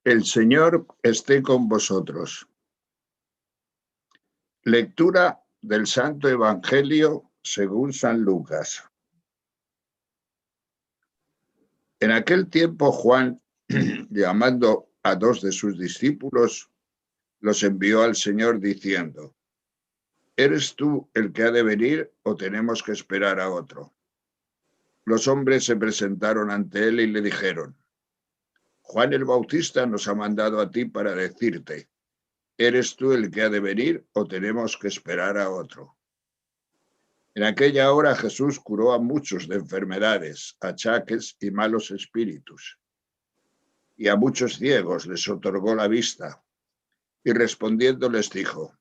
El Señor esté con vosotros. Lectura del Santo Evangelio según San Lucas. En aquel tiempo Juan, llamando a dos de sus discípulos, los envió al Señor diciendo: ¿Eres tú el que ha de venir o tenemos que esperar a otro? Los hombres se presentaron ante él y le dijeron: Juan el Bautista nos ha mandado a ti para decirte: ¿eres tú el que ha de venir o tenemos que esperar a otro? En aquella hora Jesús curó a muchos de enfermedades, achaques y malos espíritus, y a muchos ciegos les otorgó la vista, y respondiendo les dijo: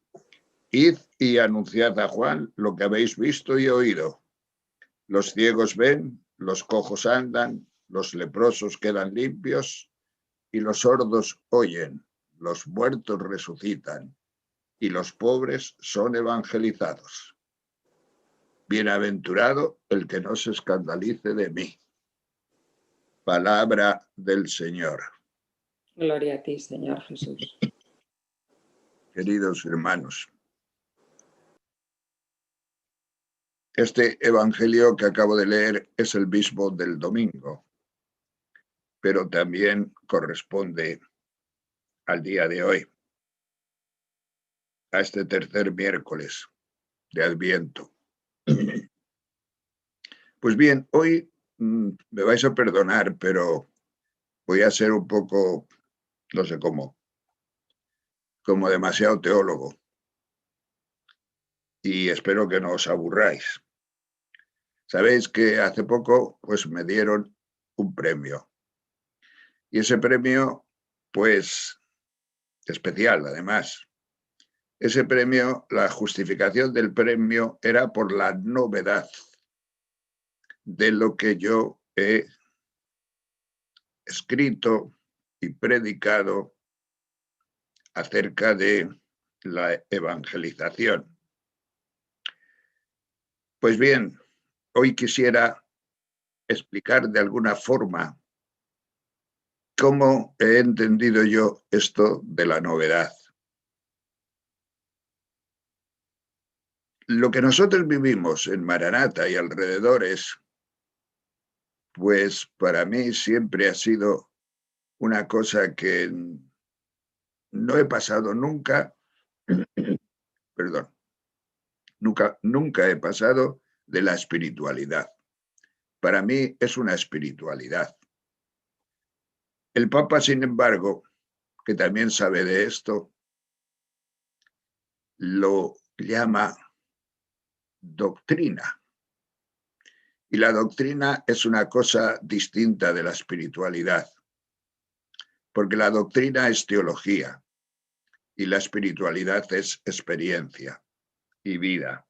Id y anunciad a Juan lo que habéis visto y oído. Los ciegos ven, los cojos andan, los leprosos quedan limpios, y los sordos oyen, los muertos resucitan, y los pobres son evangelizados. Bienaventurado el que no se escandalice de mí. Palabra del Señor. Gloria a ti, Señor Jesús. Queridos hermanos, este evangelio que acabo de leer es el mismo del domingo, pero también corresponde al día de hoy, a este tercer miércoles de Adviento. Pues bien, hoy me vais a perdonar, pero voy a ser un poco, no sé cómo, como demasiado teólogo. Y espero que no os aburráis. Sabéis que hace poco pues me dieron un premio. Y ese premio, pues, especial además. Ese premio, la justificación del premio era por la novedad de lo que yo he escrito y predicado acerca de la evangelización. Pues bien, hoy quisiera explicar de alguna forma cómo he entendido yo esto de la novedad. Lo que nosotros vivimos en Maranata y alrededores, pues para mí siempre ha sido una cosa que no he pasado nunca, perdón, nunca he pasado de la espiritualidad. Para mí es una espiritualidad. El Papa, sin embargo, que también sabe de esto, lo llama doctrina. Y la doctrina es una cosa distinta de la espiritualidad, porque la doctrina es teología y la espiritualidad es experiencia y vida.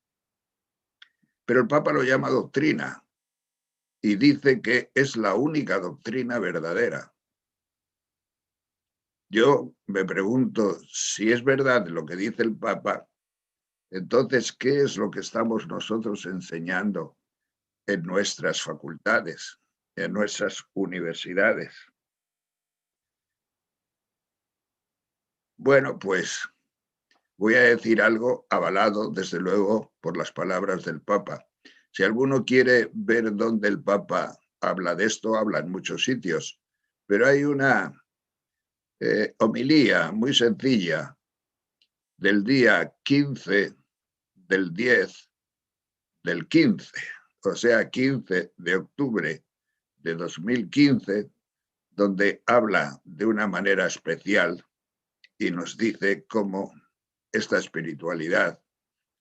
Pero el Papa lo llama doctrina y dice que es la única doctrina verdadera. Yo me pregunto, si es verdad lo que dice el Papa, entonces, ¿qué es lo que estamos nosotros enseñando en nuestras facultades, en nuestras universidades? Bueno, pues voy a decir algo avalado, desde luego, por las palabras del Papa. Si alguno quiere ver dónde el Papa habla de esto, habla en muchos sitios, pero hay una homilía muy sencilla del día 15 del 10 del 15, o sea, 15 de octubre de 2015, donde habla de una manera especial y nos dice cómo esta espiritualidad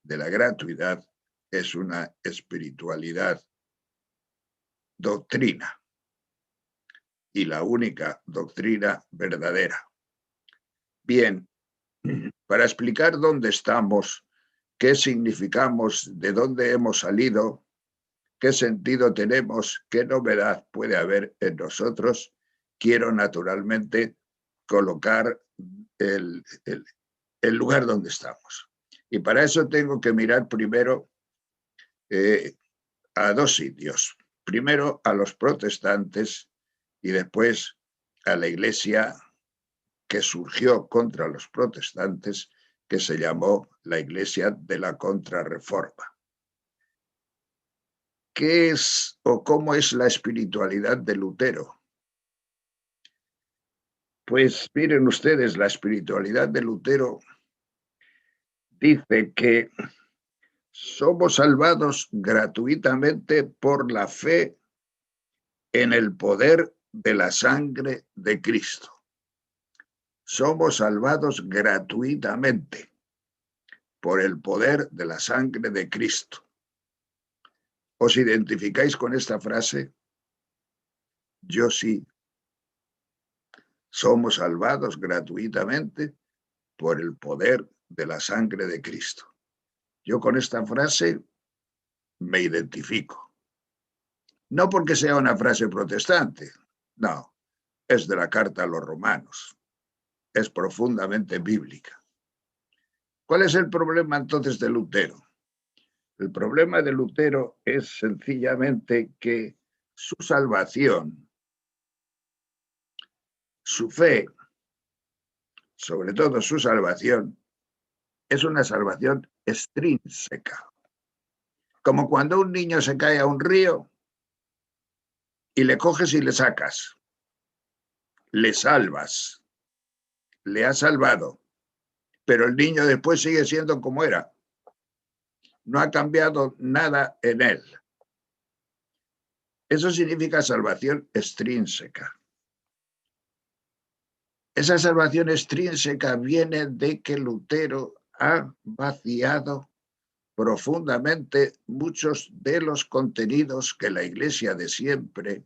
de la gratuidad es una espiritualidad doctrina y la única doctrina verdadera. Bien, para explicar dónde estamos, qué significamos, de dónde hemos salido, qué sentido tenemos, qué novedad puede haber en nosotros, quiero naturalmente colocar el lugar donde estamos. Y para eso tengo que mirar primero a dos sitios. Primero a los protestantes y después a la Iglesia que surgió contra los protestantes, que se llamó la Iglesia de la Contrarreforma. ¿Qué es o cómo es la espiritualidad de Lutero? Pues miren ustedes, la espiritualidad de Lutero dice que somos salvados gratuitamente por la fe en el poder de la sangre de Cristo. Somos salvados gratuitamente por el poder de la sangre de Cristo. ¿Os identificáis con esta frase? Yo sí. Somos salvados gratuitamente por el poder de la sangre de Cristo. Yo con esta frase me identifico. No porque sea una frase protestante, no, es de la carta a los romanos, es profundamente bíblica. ¿Cuál es el problema entonces de Lutero? El problema de Lutero es sencillamente que su salvación, su fe, sobre todo su salvación, es una salvación extrínseca. Como cuando un niño se cae a un río y le coges y le sacas, le salvas, le has salvado, pero el niño después sigue siendo como era. No ha cambiado nada en él. Eso significa salvación extrínseca. Esa salvación extrínseca viene de que Lutero ha vaciado profundamente muchos de los contenidos que la Iglesia de siempre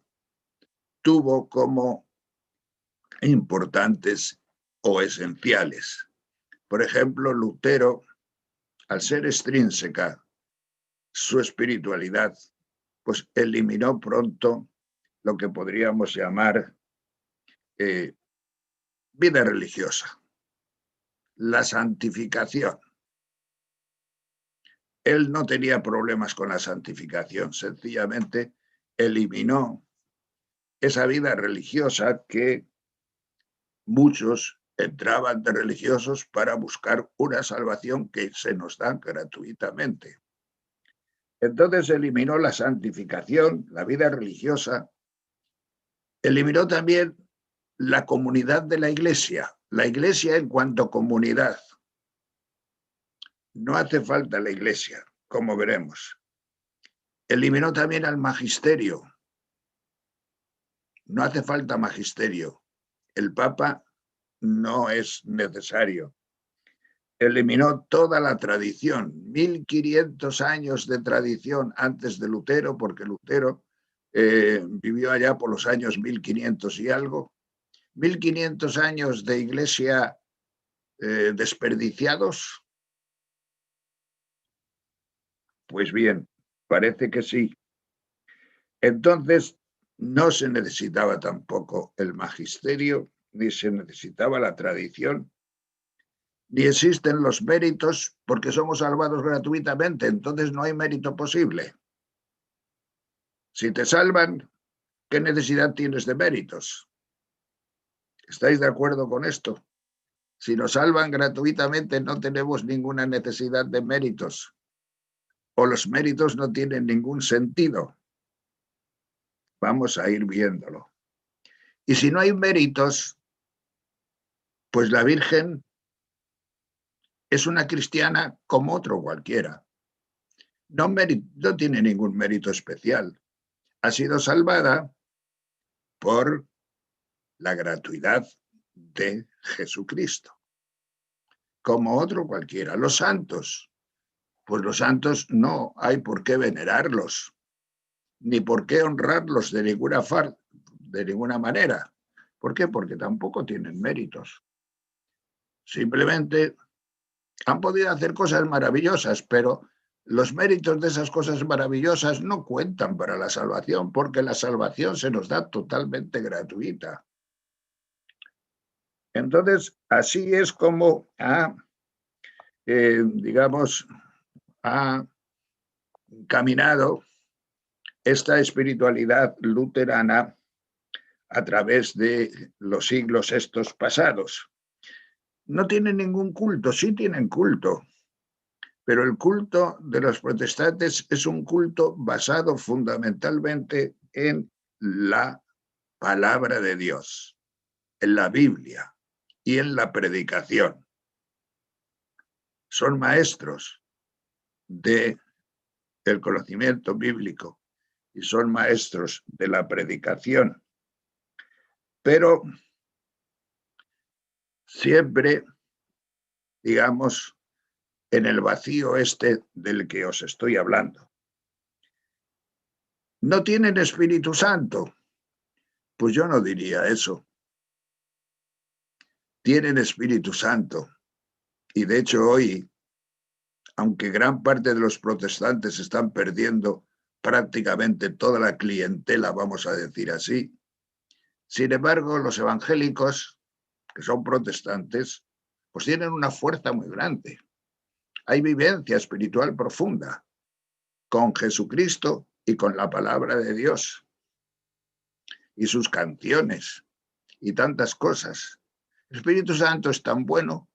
tuvo como importantes o esenciales. Por ejemplo, Lutero, al ser extrínseca su espiritualidad, pues eliminó pronto lo que podríamos llamar vida religiosa, la santificación. Él no tenía problemas con la santificación, sencillamente eliminó esa vida religiosa que muchos entraban de religiosos para buscar una salvación que se nos da gratuitamente. Entonces eliminó la santificación, la vida religiosa, eliminó también la comunidad de la Iglesia en cuanto comunidad. No hace falta la Iglesia, como veremos. Eliminó también al magisterio. No hace falta magisterio. El Papa no es necesario. Eliminó toda la tradición, 1500 años de tradición antes de Lutero, porque Lutero vivió allá por los años 1500 y algo. 1500 años de iglesia desperdiciados. Pues bien, parece que sí. Entonces, no se necesitaba tampoco el magisterio, ni se necesitaba la tradición, ni existen los méritos, porque somos salvados gratuitamente, entonces no hay mérito posible. Si te salvan, ¿qué necesidad tienes de méritos? ¿Estáis de acuerdo con esto? Si nos salvan gratuitamente, no tenemos ninguna necesidad de méritos, o los méritos no tienen ningún sentido. Vamos a ir viéndolo. Y si no hay méritos, pues la Virgen es una cristiana como otro cualquiera. No tiene ningún mérito especial. Ha sido salvada por la gratuidad de Jesucristo, como otro cualquiera. Los santos, pues los santos no hay por qué venerarlos, ni por qué honrarlos de ninguna manera. ¿Por qué? Porque tampoco tienen méritos. Simplemente han podido hacer cosas maravillosas, pero los méritos de esas cosas maravillosas no cuentan para la salvación, porque la salvación se nos da totalmente gratuita. Entonces, así es como ha caminado esta espiritualidad luterana a través de los siglos estos pasados. No tienen ningún culto, sí tienen culto, pero el culto de los protestantes es un culto basado fundamentalmente en la palabra de Dios, en la Biblia y en la predicación. Son maestros del conocimiento bíblico y son maestros de la predicación, pero siempre, digamos, en el vacío este del que os estoy hablando. ¿No tienen Espíritu Santo? Pues yo no diría eso. Tienen Espíritu Santo. Y de hecho hoy, aunque gran parte de los protestantes están perdiendo prácticamente toda la clientela, vamos a decir así, sin embargo, los evangélicos, que son protestantes, pues tienen una fuerza muy grande. Hay vivencia espiritual profunda con Jesucristo y con la palabra de Dios y sus canciones y tantas cosas. El Espíritu Santo es tan bueno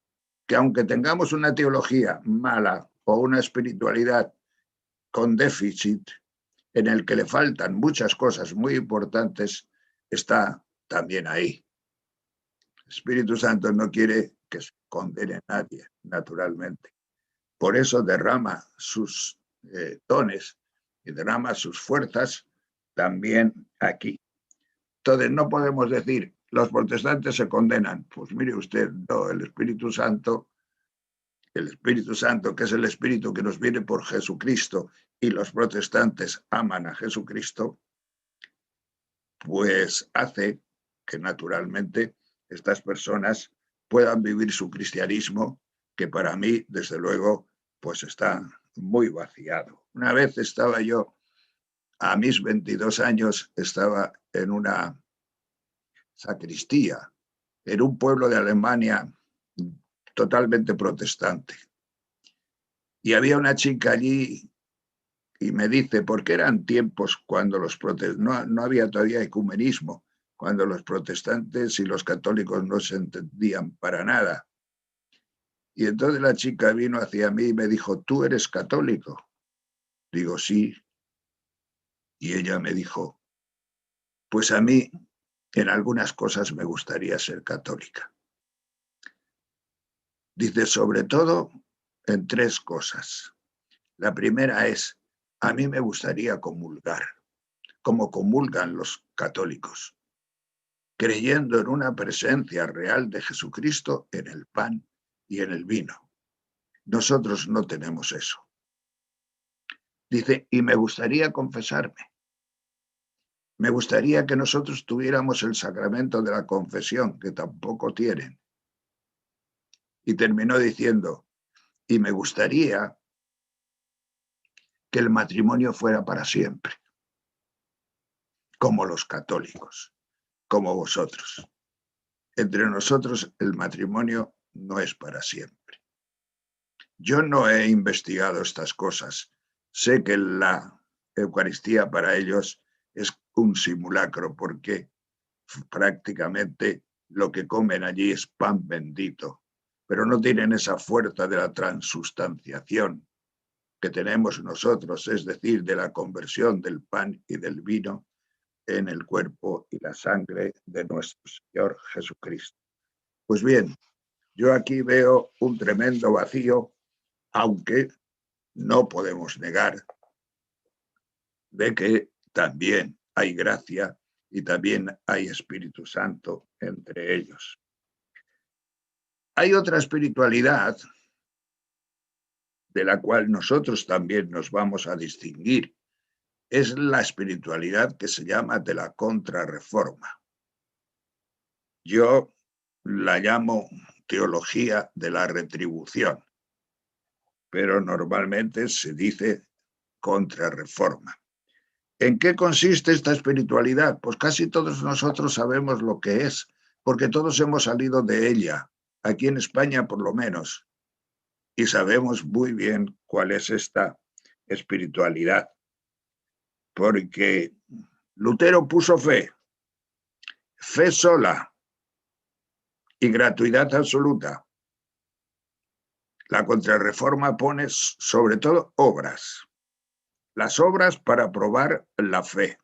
que aunque tengamos una teología mala o una espiritualidad con déficit en el que le faltan muchas cosas muy importantes, está también ahí. El Espíritu Santo no quiere que se condene a nadie, naturalmente. Por eso derrama sus dones y derrama sus fuerzas también aquí. Entonces no podemos decir, los protestantes se condenan. Pues mire usted, no, el Espíritu Santo, que es el Espíritu que nos viene por Jesucristo, y los protestantes aman a Jesucristo, pues hace que naturalmente estas personas puedan vivir su cristianismo, que para mí, desde luego, pues está muy vaciado. Una vez estaba yo, a mis 22 años, estaba en una sacristía, en un pueblo de Alemania totalmente protestante. Y había una chica allí y me dice, porque eran tiempos cuando los protestantes, no había todavía ecumenismo, cuando los protestantes y los católicos no se entendían para nada. Y entonces la chica vino hacia mí y me dijo, ¿tú eres católico? Digo, sí. Y ella me dijo, pues a mí en algunas cosas me gustaría ser católica. Dice, sobre todo en 3 cosas. La primera es, a mí me gustaría comulgar, como comulgan los católicos, creyendo en una presencia real de Jesucristo en el pan y en el vino. Nosotros no tenemos eso. Dice, y me gustaría confesarme. Me gustaría que nosotros tuviéramos el sacramento de la confesión, que tampoco tienen. Y terminó diciendo, y me gustaría que el matrimonio fuera para siempre, como los católicos, como vosotros. Entre nosotros el matrimonio no es para siempre. Yo no he investigado estas cosas. Sé que la Eucaristía para ellos es un simulacro porque prácticamente lo que comen allí es pan bendito, pero no tienen esa fuerza de la transustanciación que tenemos nosotros, es decir, de la conversión del pan y del vino en el cuerpo y la sangre de nuestro Señor Jesucristo. Pues bien, yo aquí veo un tremendo vacío, aunque no podemos negar de que también hay gracia y también hay Espíritu Santo entre ellos. Hay otra espiritualidad de la cual nosotros también nos vamos a distinguir. Es la espiritualidad que se llama de la contrarreforma. Yo la llamo teología de la retribución, pero normalmente se dice contrarreforma. ¿En qué consiste esta espiritualidad? Pues casi todos nosotros sabemos lo que es, porque todos hemos salido de ella, aquí en España por lo menos, y sabemos muy bien cuál es esta espiritualidad, porque Lutero puso fe sola y gratuidad absoluta. La Contrarreforma pone sobre todo obras. Las obras para probar la fe.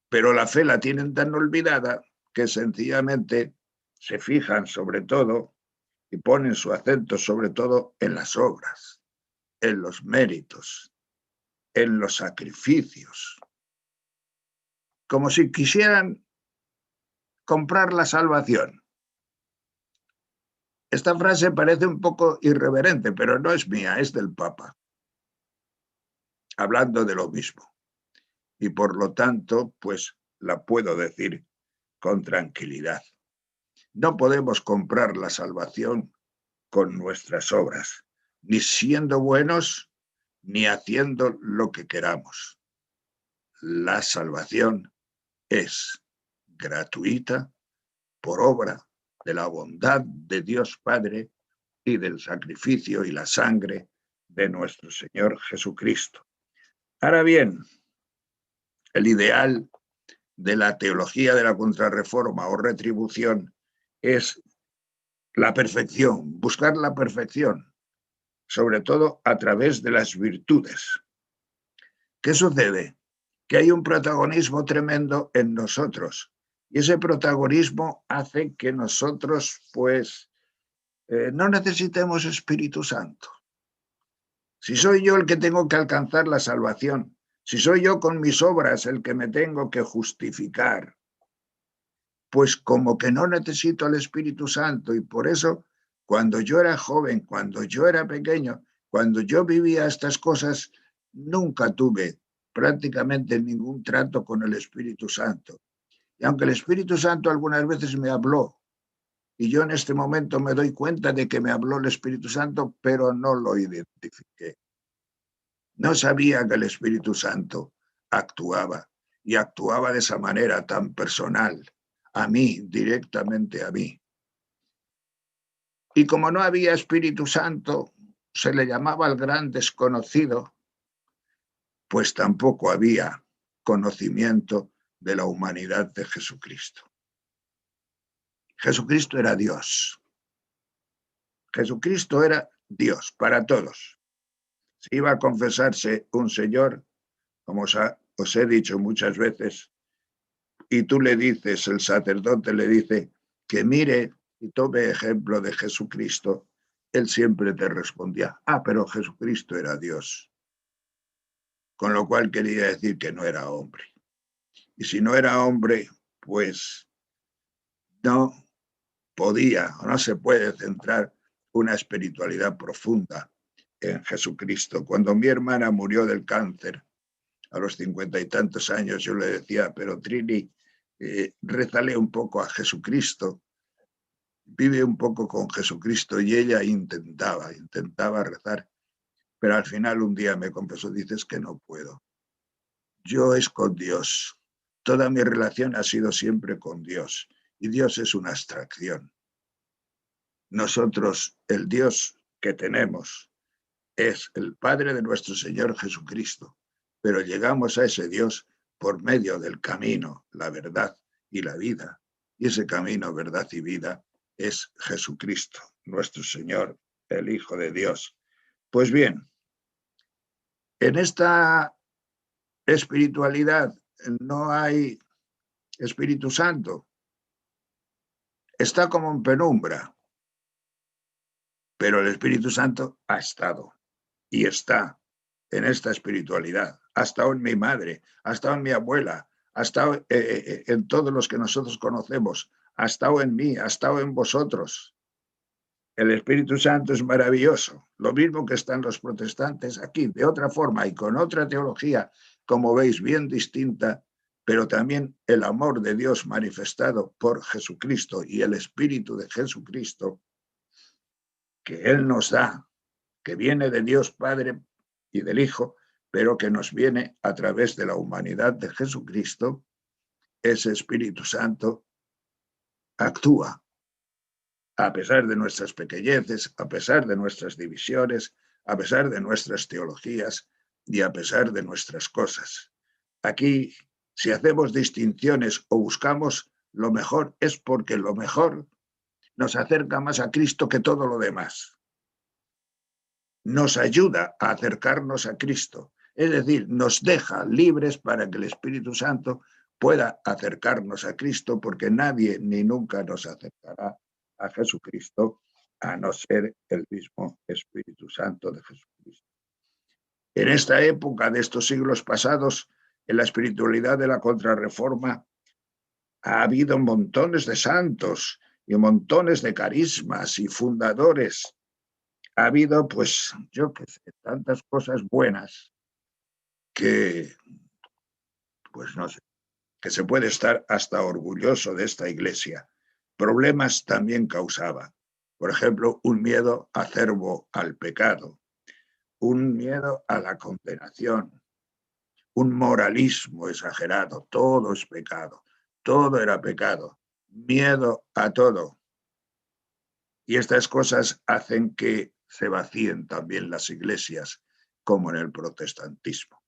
Pero la fe la tienen tan olvidada que sencillamente se fijan sobre todo y ponen su acento sobre todo en las obras, en los méritos, en los sacrificios, como si quisieran comprar la salvación. Esta frase parece un poco irreverente, pero no es mía, es del Papa, hablando de lo mismo. Y por lo tanto, pues la puedo decir con tranquilidad. No podemos comprar la salvación con nuestras obras, ni siendo buenos, ni haciendo lo que queramos. La salvación es gratuita por obra de la bondad de Dios Padre y del sacrificio y la sangre de nuestro Señor Jesucristo. Ahora bien, el ideal de la teología de la Contrarreforma o retribución es la perfección, buscar la perfección, sobre todo a través de las virtudes. ¿Qué sucede? Que hay un protagonismo tremendo en nosotros y ese protagonismo hace que nosotros, pues, no necesitemos Espíritu Santo. Si soy yo el que tengo que alcanzar la salvación, si soy yo con mis obras el que me tengo que justificar, pues como que no necesito al Espíritu Santo y por eso cuando yo era joven, cuando yo era pequeño, cuando yo vivía estas cosas, nunca tuve prácticamente ningún trato con el Espíritu Santo. Y aunque el Espíritu Santo algunas veces me habló, y yo en este momento me doy cuenta de que me habló el Espíritu Santo, pero no lo identifiqué. No sabía que el Espíritu Santo actuaba y actuaba de esa manera tan personal, a mí, directamente a mí. Y como no había Espíritu Santo, se le llamaba el gran desconocido, pues tampoco había conocimiento de la humanidad de Jesucristo. Jesucristo era Dios. Jesucristo era Dios para todos. Si iba a confesarse un señor, como os he dicho muchas veces, y tú le dices, el sacerdote le dice que mire y tome ejemplo de Jesucristo, él siempre te respondía, pero Jesucristo era Dios. Con lo cual quería decir que no era hombre. Y si no era hombre, pues no podía o no se puede centrar una espiritualidad profunda en Jesucristo. Cuando mi hermana murió del cáncer a los 50 y tantos años, yo le decía, pero Trini, rézale un poco a Jesucristo, vive un poco con Jesucristo, y ella intentaba rezar, pero al final un día me confesó, dices que no puedo. Yo es con Dios. Toda mi relación ha sido siempre con Dios y Dios es una abstracción. Nosotros, el Dios que tenemos es el Padre de nuestro Señor Jesucristo, pero llegamos a ese Dios por medio del camino, la verdad y la vida. Y ese camino, verdad y vida es Jesucristo, nuestro Señor, el Hijo de Dios. Pues bien, en esta espiritualidad no hay Espíritu Santo. Está como en penumbra, pero el Espíritu Santo ha estado y está en esta espiritualidad. Ha estado en mi madre, ha estado en mi abuela, ha estado en todos los que nosotros conocemos, ha estado en mí, ha estado en vosotros. El Espíritu Santo es maravilloso, lo mismo que están los protestantes aquí, de otra forma y con otra teología, como veis, bien distinta, pero también el amor de Dios manifestado por Jesucristo y el Espíritu de Jesucristo que Él nos da, que viene de Dios Padre y del Hijo, pero que nos viene a través de la humanidad de Jesucristo. Ese Espíritu Santo actúa a pesar de nuestras pequeñeces, a pesar de nuestras divisiones, a pesar de nuestras teologías y a pesar de nuestras cosas. Aquí, si hacemos distinciones o buscamos lo mejor, es porque lo mejor nos acerca más a Cristo que todo lo demás. nos ayuda a acercarnos a Cristo. Es decir, nos deja libres para que el Espíritu Santo pueda acercarnos a Cristo, porque nadie ni nunca nos acercará a Jesucristo a no ser el mismo Espíritu Santo de Jesucristo. En esta época de estos siglos pasados, en la espiritualidad de la Contrarreforma, ha habido montones de santos y montones de carismas y fundadores. Ha habido, pues, yo qué sé, tantas cosas buenas que, pues no sé, que se puede estar hasta orgulloso de esta iglesia. Problemas también causaba. Por ejemplo, un miedo acerbo al pecado, un miedo a la condenación, un moralismo exagerado, todo es pecado, todo era pecado, miedo a todo. Y estas cosas hacen que se vacíen también las iglesias, como en el protestantismo.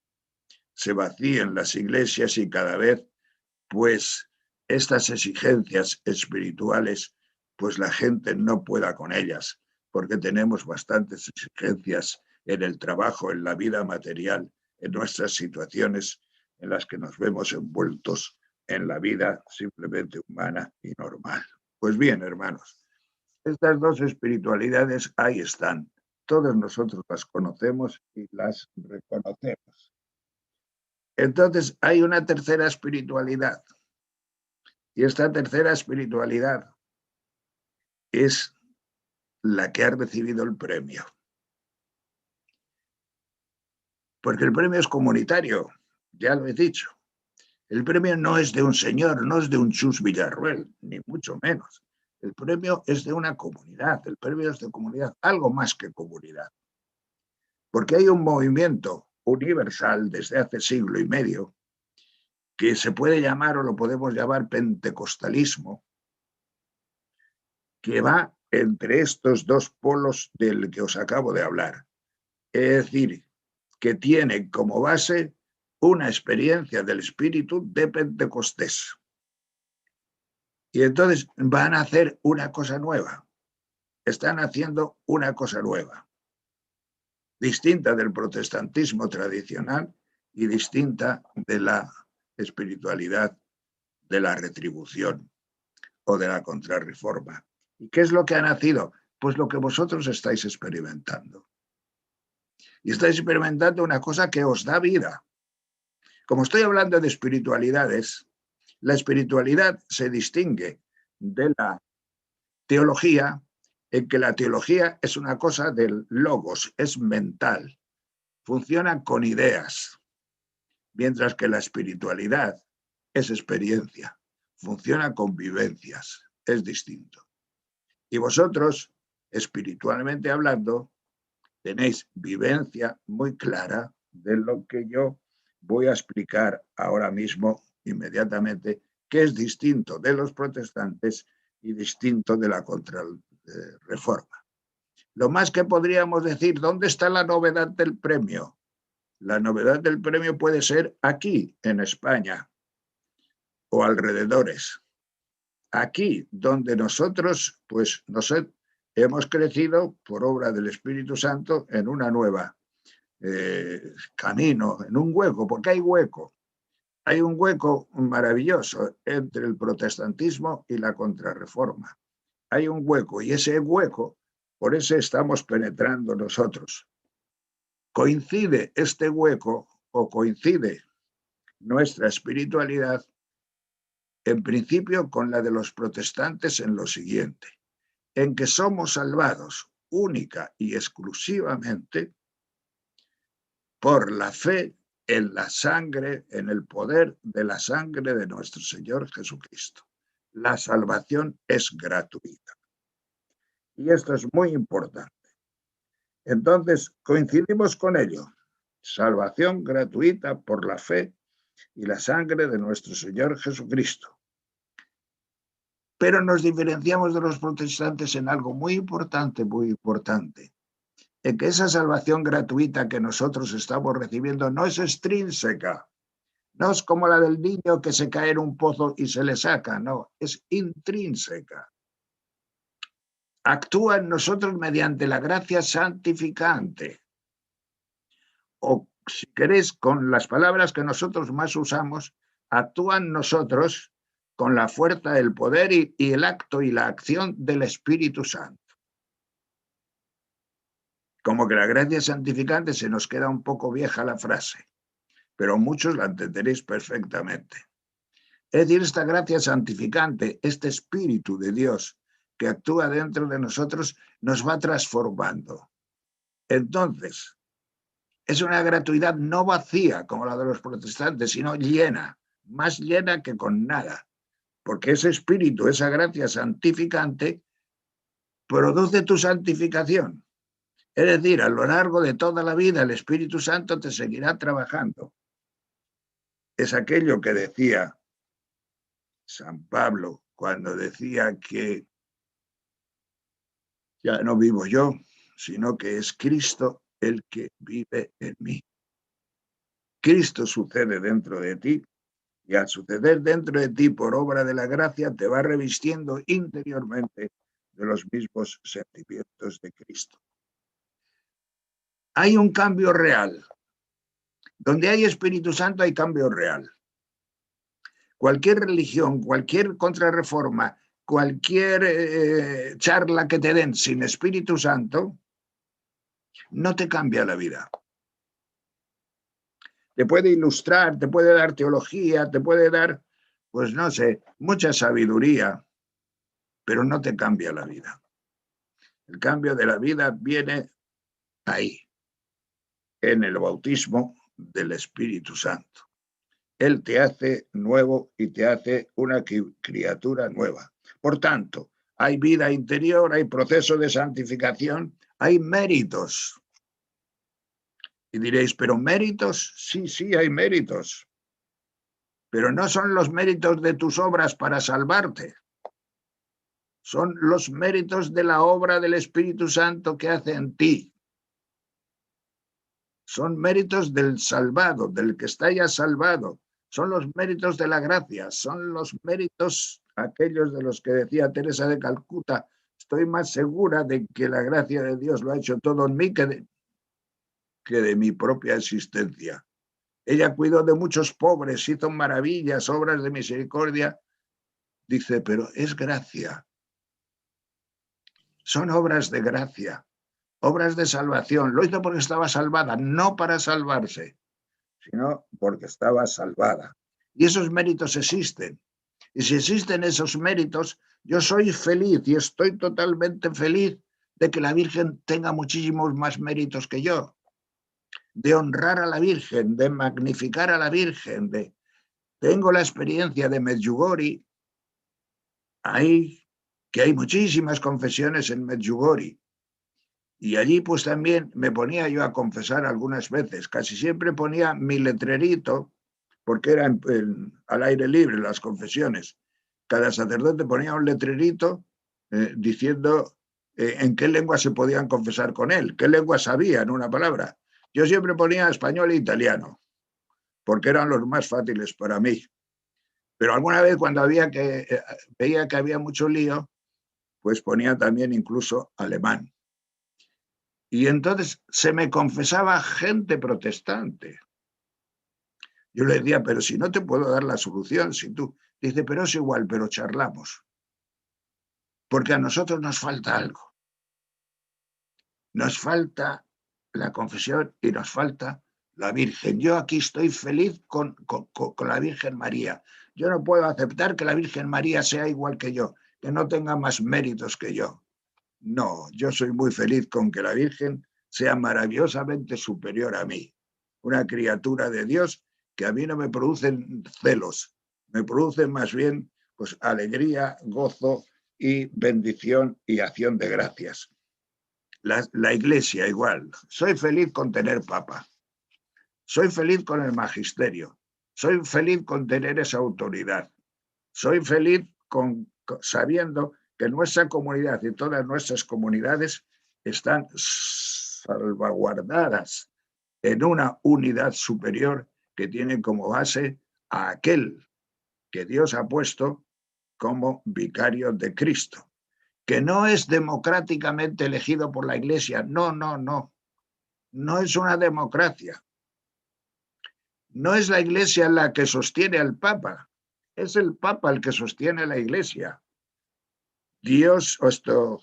Se vacíen las iglesias y cada vez, pues, estas exigencias espirituales, pues la gente no pueda con ellas, porque tenemos bastantes exigencias en el trabajo, en la vida material, en nuestras situaciones en las que nos vemos envueltos en la vida simplemente humana y normal. Pues bien, hermanos, estas dos espiritualidades ahí están. Todos nosotros las conocemos y las reconocemos. Entonces hay una tercera espiritualidad. Y esta tercera espiritualidad es la que ha recibido el premio. Porque el premio es comunitario, ya lo he dicho. El premio no es de un señor, no es de un Chus Villarruel, ni mucho menos. El premio es de una comunidad, el premio es de comunidad, algo más que comunidad. Porque hay un movimiento universal desde hace siglo y medio que se puede llamar o lo podemos llamar pentecostalismo, que va entre estos dos polos del que os acabo de hablar. Es decir, que tiene como base una experiencia del espíritu de Pentecostés. Y entonces van a hacer una cosa nueva. Están haciendo una cosa nueva, distinta del protestantismo tradicional y distinta de la espiritualidad de la retribución o de la contrarreforma. ¿Y qué es lo que ha nacido? Pues lo que vosotros estáis experimentando. Y estáis experimentando una cosa que os da vida. Como estoy hablando de espiritualidades, la espiritualidad se distingue de la teología en que la teología es una cosa del logos, es mental, funciona con ideas, mientras que la espiritualidad es experiencia, funciona con vivencias, es distinto. Y vosotros, espiritualmente hablando, tenéis vivencia muy clara de lo que yo voy a explicar ahora mismo, inmediatamente, que es distinto de los protestantes y distinto de la contrarreforma. Lo más que podríamos decir, ¿dónde está la novedad del premio? La novedad del premio puede ser aquí, en España, o alrededores. Aquí, donde nosotros, pues, hemos crecido por obra del Espíritu Santo en una nueva camino, en un hueco, porque hay hueco. Hay un hueco maravilloso entre el protestantismo y la contrarreforma. Hay un hueco y ese hueco, por eso estamos penetrando nosotros. Coincide este hueco o coincide nuestra espiritualidad en principio con la de los protestantes en lo siguiente, en que somos salvados única y exclusivamente por la fe en la sangre, en el poder de la sangre de nuestro Señor Jesucristo. La salvación es gratuita. Y esto es muy importante. Entonces, coincidimos con ello. Salvación gratuita por la fe y la sangre de nuestro Señor Jesucristo. Pero nos diferenciamos de los protestantes en algo muy importante, en que esa salvación gratuita que nosotros estamos recibiendo no es extrínseca, no es como la del niño que se cae en un pozo y se le saca, no, es intrínseca. actúa en nosotros mediante la gracia santificante. O si queréis, con las palabras que nosotros más usamos, actúa en nosotros con la fuerza, el poder y el acto y la acción del Espíritu Santo. Como que la gracia santificante se nos queda un poco vieja la frase, pero muchos la entenderéis perfectamente. Es decir, esta gracia santificante, este Espíritu de Dios que actúa dentro de nosotros, nos va transformando. Entonces, es una gratuidad no vacía como la de los protestantes, sino llena, más llena que con nada, porque ese Espíritu, esa gracia santificante, produce tu santificación. Es decir, a lo largo de toda la vida el Espíritu Santo te seguirá trabajando. Es aquello que decía San Pablo cuando decía que ya no vivo yo, sino que es Cristo el que vive en mí. Cristo sucede dentro de ti y al suceder dentro de ti por obra de la gracia te va revistiendo interiormente de los mismos sentimientos de Cristo. Hay un cambio real. Donde hay Espíritu Santo hay cambio real. Cualquier religión, cualquier contrarreforma, cualquier charla que te den sin Espíritu Santo, no te cambia la vida. Te puede ilustrar, te puede dar teología, te puede dar, pues no sé, mucha sabiduría, pero no te cambia la vida. El cambio de la vida viene ahí, en el bautismo del Espíritu Santo. Él te hace nuevo y te hace una criatura nueva. Por tanto, hay vida interior, hay proceso de santificación, hay méritos. Y diréis, ¿pero méritos? Sí, sí, hay méritos. Pero no son los méritos de tus obras para salvarte. Son los méritos de la obra del Espíritu Santo que hace en ti. Son méritos del salvado, del que está ya salvado. Son los méritos de la gracia, son los méritos aquellos de los que decía Teresa de Calcuta, estoy más segura de que la gracia de Dios lo ha hecho todo en mí que de mi propia existencia. Ella cuidó de muchos pobres, hizo maravillas, obras de misericordia. Dice, pero es gracia. Son obras de gracia, obras de salvación. Lo hizo porque estaba salvada, no para salvarse, sino porque estaba salvada. Y esos méritos existen. Y si existen esos méritos, yo soy feliz y estoy totalmente feliz de que la Virgen tenga muchísimos más méritos que yo, de honrar a la Virgen, de magnificar a la Virgen. Tengo la experiencia de Medjugorje, que hay muchísimas confesiones en Medjugorje. Y allí pues también me ponía yo a confesar algunas veces, casi siempre ponía mi letrerito, porque eran al aire libre las confesiones. Cada sacerdote ponía un letrerito diciendo en qué lengua se podían confesar con él, qué lengua sabía, en una palabra. Yo siempre ponía español e italiano, porque eran los más fáciles para mí. Pero alguna vez cuando veía que había mucho lío, pues ponía también incluso alemán. Y entonces se me confesaba gente protestante. Yo le decía, pero si no te puedo dar la solución, si tú... Dice, pero es igual, pero charlamos. Porque a nosotros nos falta algo. Nos falta la confesión y nos falta la Virgen. Yo aquí estoy feliz con la Virgen María. Yo no puedo aceptar que la Virgen María sea igual que yo, que no tenga más méritos que yo. No, yo soy muy feliz con que la Virgen sea maravillosamente superior a mí. Una criatura de Dios que a mí no me producen celos, me producen más bien pues alegría, gozo y bendición y acción de gracias. La Iglesia igual. Soy feliz con tener papa. Soy feliz con el magisterio. Soy feliz con tener esa autoridad. Soy feliz sabiendo que nuestra comunidad y todas nuestras comunidades están salvaguardadas en una unidad superior que tiene como base a aquel que Dios ha puesto como vicario de Cristo. que no es democráticamente elegido por la Iglesia. No, no, no. No es una democracia. No es la Iglesia la que sostiene al Papa. Es el Papa el que sostiene la Iglesia.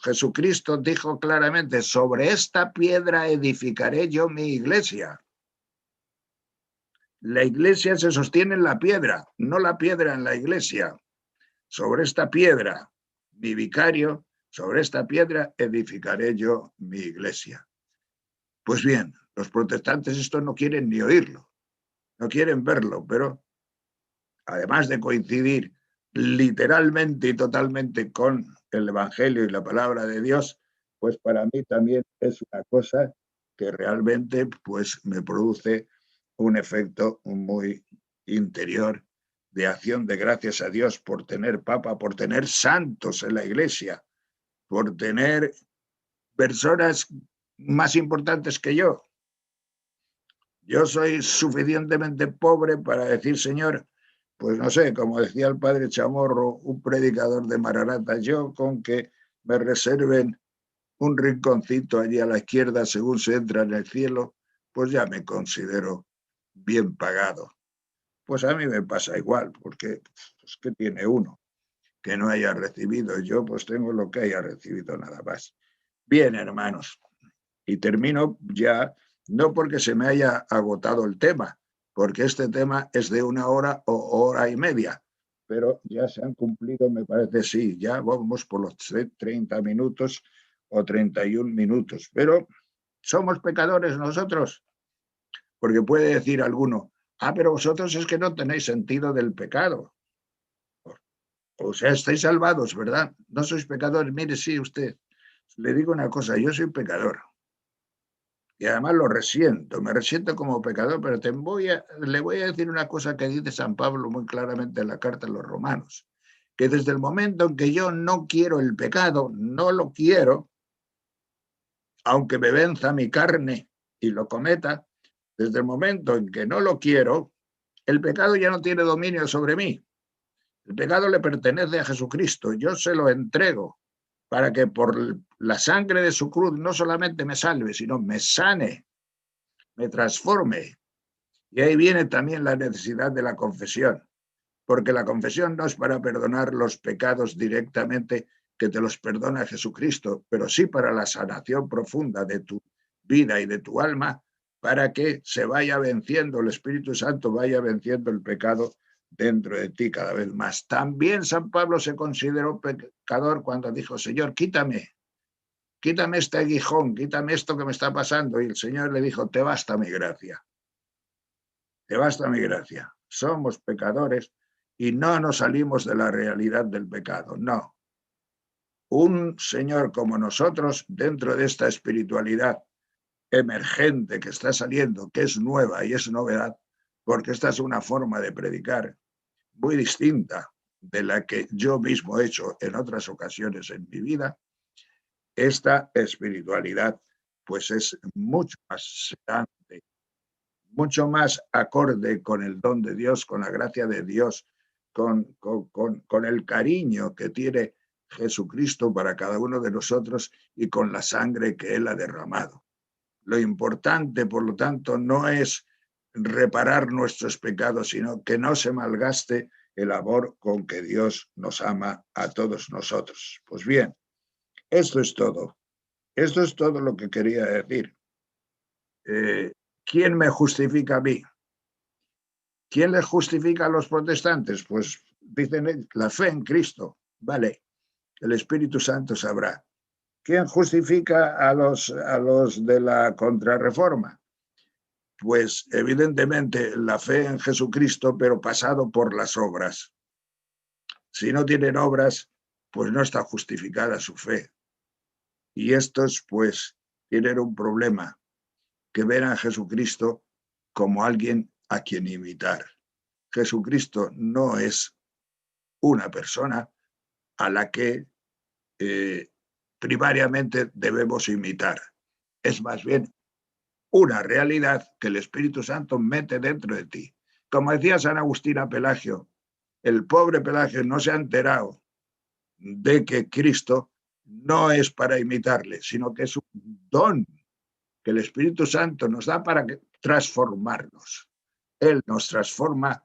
Jesucristo dijo claramente, sobre esta piedra edificaré yo mi iglesia. La iglesia se sostiene en la piedra, no la piedra en la iglesia. Sobre esta piedra, mi vicario, sobre esta piedra edificaré yo mi iglesia. Pues bien, los protestantes esto no quieren ni oírlo, no quieren verlo, pero además de coincidir literalmente y totalmente con el Evangelio y la palabra de Dios, pues para mí también es una cosa que realmente pues me produce un efecto muy interior de acción de gracias a Dios por tener papa, por tener santos en la iglesia, por tener personas más importantes que yo. Yo soy suficientemente pobre para decir, Señor, pues no sé, como decía el padre Chamorro, un predicador de Maranata, yo con que me reserven un rinconcito allí a la izquierda según se entra en el cielo, pues ya me considero bien pagado. Pues a mí me pasa igual, porque pues, ¿qué tiene uno que no haya recibido? Yo pues tengo lo que haya recibido nada más. Bien, hermanos, y termino ya, no porque se me haya agotado el tema, porque este tema es de 1 hora o hora y media, pero ya se han cumplido, me parece, sí, ya vamos por los 30 minutos o 31 minutos, pero somos pecadores nosotros, porque puede decir alguno, pero vosotros es que no tenéis sentido del pecado. O sea, estáis salvados, ¿verdad? No sois pecadores. Mire, sí, usted, le digo una cosa, yo soy pecador. Y además lo resiento, me resiento como pecador, pero le voy a decir una cosa que dice San Pablo muy claramente en la carta a los Romanos, que desde el momento en que yo no quiero el pecado, no lo quiero, aunque me venza mi carne y lo cometa, desde el momento en que no lo quiero, el pecado ya no tiene dominio sobre mí. El pecado le pertenece a Jesucristo, yo se lo entrego para que por la sangre de su cruz no solamente me salve, sino me sane, me transforme. Y ahí viene también la necesidad de la confesión, porque la confesión no es para perdonar los pecados directamente, que te los perdona Jesucristo, pero sí para la sanación profunda de tu vida y de tu alma, para que se vaya venciendo, el Espíritu Santo vaya venciendo el pecado dentro de ti cada vez más. También San Pablo se consideró pecador cuando dijo, Señor, quítame este aguijón, quítame esto que me está pasando. Y el Señor le dijo, te basta mi gracia. Te basta mi gracia. Somos pecadores y no nos salimos de la realidad del pecado, no. Un Señor como nosotros, dentro de esta espiritualidad emergente que está saliendo, que es nueva y es novedad, porque esta es una forma de predicar muy distinta de la que yo mismo he hecho en otras ocasiones en mi vida, esta espiritualidad pues es mucho más sedante, mucho más acorde con el don de Dios, con la gracia de Dios, con el cariño que tiene Jesucristo para cada uno de nosotros y con la sangre que Él ha derramado. Lo importante, por lo tanto, no es reparar nuestros pecados, sino que no se malgaste el amor con que Dios nos ama a todos nosotros. Pues bien, esto es todo. Esto es todo lo que quería decir. ¿Quién me justifica a mí? ¿Quién les justifica a los protestantes? Pues dicen la fe en Cristo. Vale, el Espíritu Santo sabrá. ¿Quién justifica a los de la Contrarreforma? Pues evidentemente la fe en Jesucristo, pero pasado por las obras. Si no tienen obras, pues no está justificada su fe. Y estos, pues, tienen un problema, que ven a Jesucristo como alguien a quien imitar. Jesucristo no es una persona a la que primariamente debemos imitar. Es más bien una realidad que el Espíritu Santo mete dentro de ti. Como decía San Agustín a Pelagio, el pobre Pelagio no se ha enterado de que Cristo no es para imitarle, sino que es un don que el Espíritu Santo nos da para transformarnos. Él nos transforma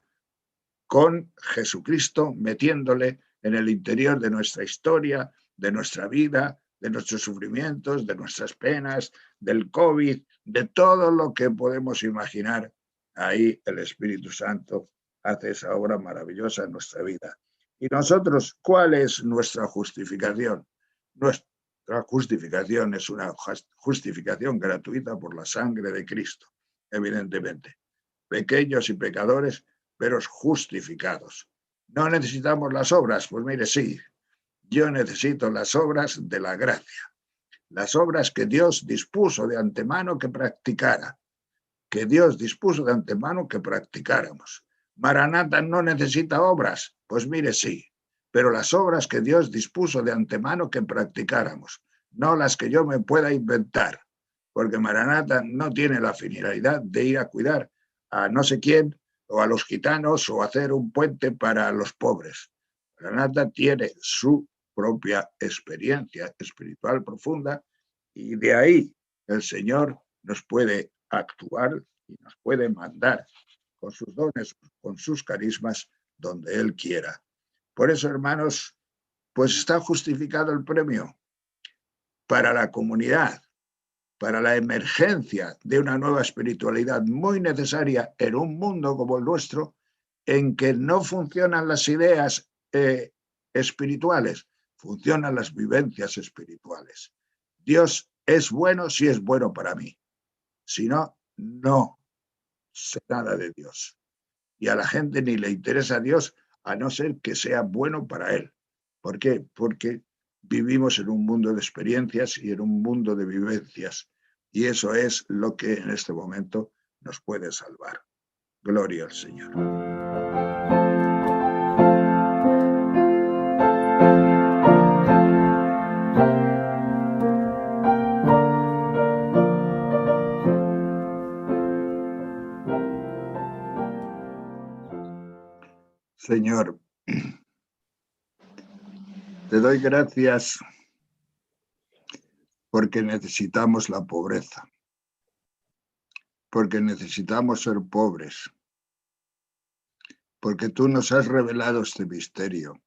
con Jesucristo, metiéndole en el interior de nuestra historia, de nuestra vida, de nuestros sufrimientos, de nuestras penas, del COVID, de todo lo que podemos imaginar. Ahí el Espíritu Santo hace esa obra maravillosa en nuestra vida. ¿Y nosotros cuál es nuestra justificación? Nuestra justificación es una justificación gratuita por la sangre de Cristo, evidentemente. Pequeños y pecadores, pero justificados. ¿No necesitamos las obras? Pues mire, sí, yo necesito las obras de la gracia, las obras que Dios dispuso de antemano que practicara, que Dios dispuso de antemano que practicáramos. Maranata no necesita obras, pues mire, sí, pero las obras que Dios dispuso de antemano que practicáramos, no las que yo me pueda inventar, porque Maranata no tiene la finalidad de ir a cuidar a no sé quién, o a los gitanos, o hacer un puente para los pobres. Maranata tiene su propia experiencia espiritual profunda y de ahí el Señor nos puede actuar y nos puede mandar con sus dones, con sus carismas, donde Él quiera. Por eso, hermanos, pues está justificado el premio para la comunidad, para la emergencia de una nueva espiritualidad muy necesaria en un mundo como el nuestro, en que no funcionan las ideas espirituales, funcionan las vivencias espirituales. Dios es bueno si es bueno para mí. Si no, no sé nada de Dios. Y a la gente ni le interesa a Dios a no ser que sea bueno para él. ¿Por qué? Porque vivimos en un mundo de experiencias y en un mundo de vivencias. Y eso es lo que en este momento nos puede salvar. Gloria al Señor. Señor, te doy gracias porque necesitamos la pobreza, porque necesitamos ser pobres, porque tú nos has revelado este misterio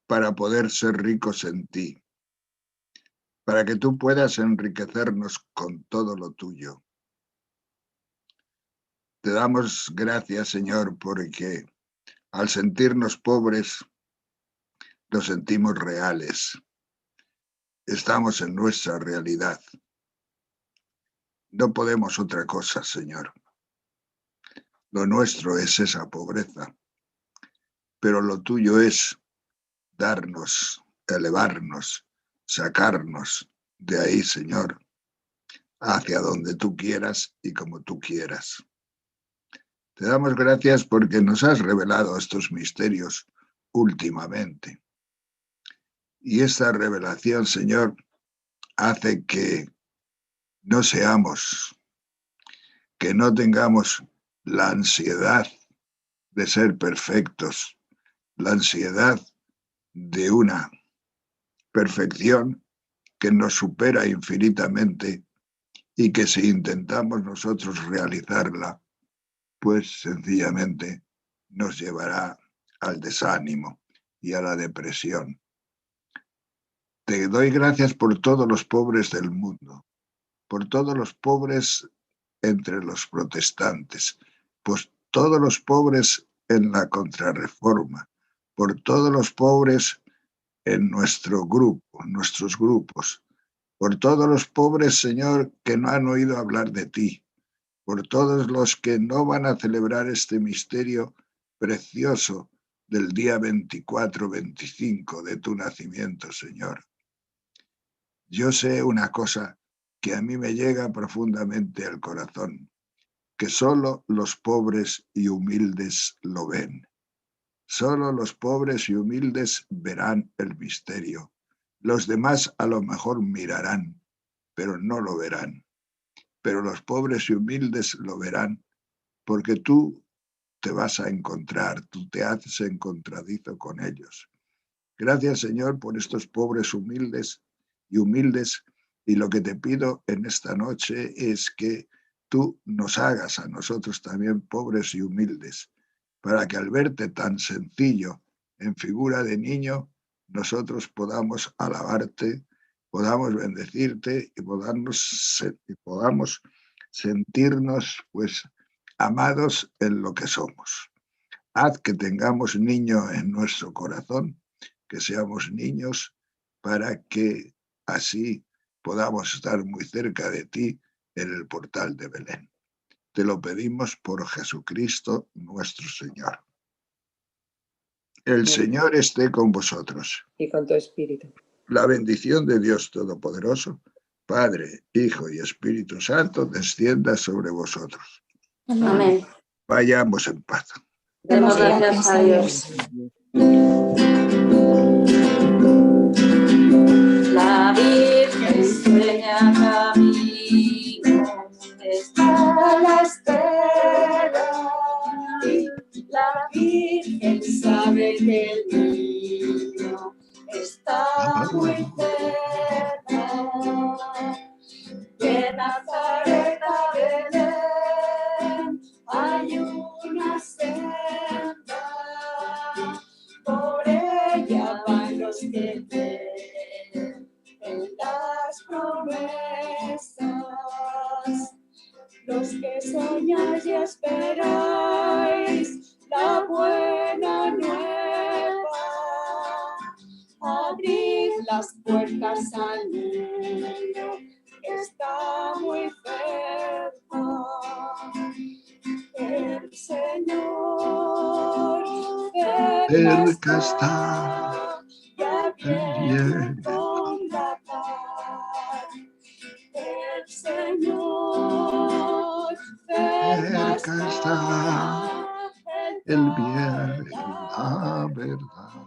para poder ser ricos en ti, para que tú puedas enriquecernos con todo lo tuyo. Te damos gracias, Señor, porque al sentirnos pobres, nos sentimos reales. Estamos en nuestra realidad. No podemos otra cosa, Señor. Lo nuestro es esa pobreza, pero lo tuyo es darnos, elevarnos, sacarnos de ahí, Señor, hacia donde tú quieras y como tú quieras. Te damos gracias porque nos has revelado estos misterios últimamente. Y esta revelación, Señor, hace que no seamos, que no tengamos la ansiedad de ser perfectos, la ansiedad de una perfección que nos supera infinitamente y que si intentamos nosotros realizarla, pues sencillamente nos llevará al desánimo y a la depresión. Te doy gracias por todos los pobres del mundo, por todos los pobres entre los protestantes, pues todos los pobres en la Contrarreforma, por todos los pobres en nuestro grupo, en nuestros grupos, por todos los pobres, Señor, que no han oído hablar de ti, por todos los que no van a celebrar este misterio precioso del día 24-25 de tu nacimiento, Señor. Yo sé una cosa que a mí me llega profundamente al corazón, que solo los pobres y humildes lo ven. Solo los pobres y humildes verán el misterio. Los demás a lo mejor mirarán, pero no lo verán. Pero los pobres y humildes lo verán porque tú te vas a encontrar, tú te haces encontradizo con ellos. Gracias, Señor, por estos pobres humildes, y lo que te pido en esta noche es que tú nos hagas a nosotros también pobres y humildes, para que al verte tan sencillo en figura de niño, nosotros podamos alabarte, podamos bendecirte y podamos sentirnos pues amados en lo que somos. Haz que tengamos niño en nuestro corazón, que seamos niños, para que así podamos estar muy cerca de ti en el portal de Belén. Te lo pedimos por Jesucristo nuestro Señor. El Señor esté con vosotros. Y con tu espíritu. La bendición de Dios Todopoderoso, Padre, Hijo y Espíritu Santo, descienda sobre vosotros. Amén. Vayamos en paz. Demos gracias a Dios. La Virgen sueña camino, está a la espera. La Virgen sabe que el niño está muy cerca. De Nazaret a Belén hay una senda, por ella van los que creen en las promesas, los que soñáis y esperáis la buena nueva. Abrid las puertas al niño, que está muy cerca. El Señor cerca está, ya viene con la paz. El Señor cerca está, el bien y la verdad.